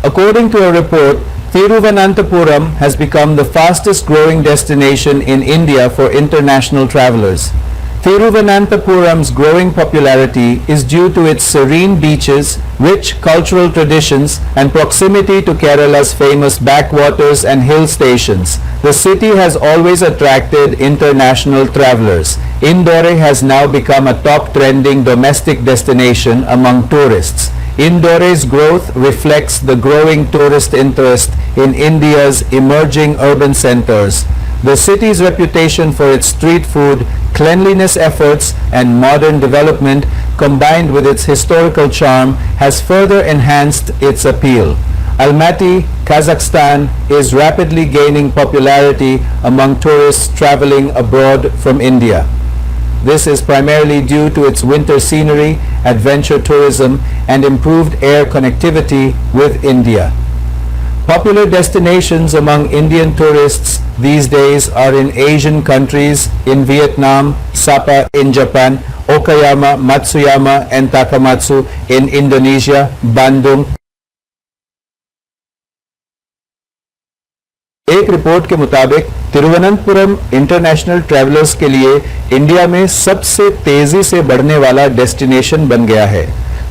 According to a report, Thiruvananthapuram has become the fastest growing destination in India for international travelers. Thiruvananthapuram's growing popularity is due to its serene beaches, rich cultural traditions, and proximity to Kerala's famous backwaters and hill stations. The city has always attracted international travelers. Indore has now become a top trending domestic destination among tourists. Indore's growth reflects the growing tourist interest in India's emerging urban centers. The city's reputation for its street food, cleanliness efforts, and modern development, combined with its historical charm, has further enhanced its appeal. Almaty, Kazakhstan, is rapidly gaining popularity among tourists traveling abroad from India. This is primarily due to its winter scenery, adventure tourism, and improved air connectivity with India. Popular destinations among Indian tourists these days are in Asian countries, in Vietnam, Sapa in Japan, Okayama, Matsuyama, and Takamatsu in Indonesia, Bandung. एक report के मुताबिक Thiruvananthapuram international travellers के लिए India में सबसे तेजी से बढ़ने वाला डेस्टिनेशन बन गया है।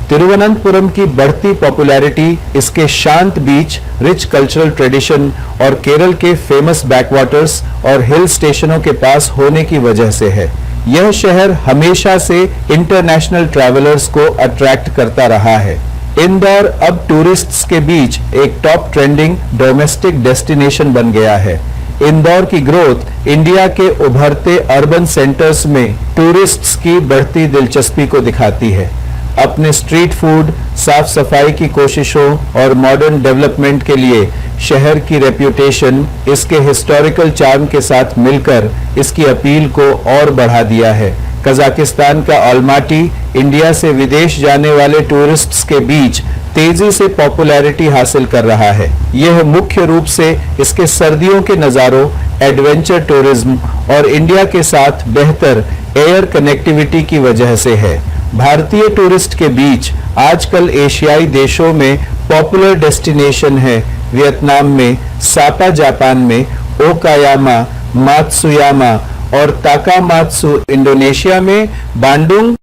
तिरुवनंतपुरम की बढ़ती पॉपुलैरिटी इसके शांत बीच, रिच कल्चरल ट्रेडिशन और केरल के फेमस बैकवाटर्स और हिल स्टेशनों के पास होने की वजह से है। यह शहर हमेशा से इंटरनेशनल ट्रैवलर्स को अट्रैक्ट करता रहा है। इंदौर अब टूरिस्ट्स के बीच एक टॉप ट्रेंडिंग डोमेस्टिक डेस्टिनेशन बन गया है। इंदौर की ग्रोथ इंडिया के उभरते अर्बन सेंटर्स में टूरिस्ट्स की बढ़ती दिलचस्पी को दिखाती है। अपने स्ट्रीट फूड, साफ सफाई की कोशिशों और मॉडर्न डेवलपमेंट के लिए शहर की रेप्यूटेशन इसके हिस्टोरिकल चार्म के साथ मिलकर इसकी अपील को और बढ़ा दिया है। कजाकिस्तान का ऑलमाटी इंडिया से विदेश जाने वाले टूरिस्ट्स के बीच तेजी से पॉपुलैरिटी हासिल कर रहा है। यह मुख्य रूप से इसके सर्दियों के नज़ारों, एडवेंचर टूरिज्म और इंडिया के साथ बेहतर एयर कनेक्टिविटी की वजह से है। भारतीय टूरिस्ट के बीच आजकल एशियाई देशों में पॉपुलर डेस्टिनेशन है। वियतनाम में, सापा जापान में, ओकायामा, मात्सुयामा और ताकामात्सु इंडोनेशिया में, बांडुंग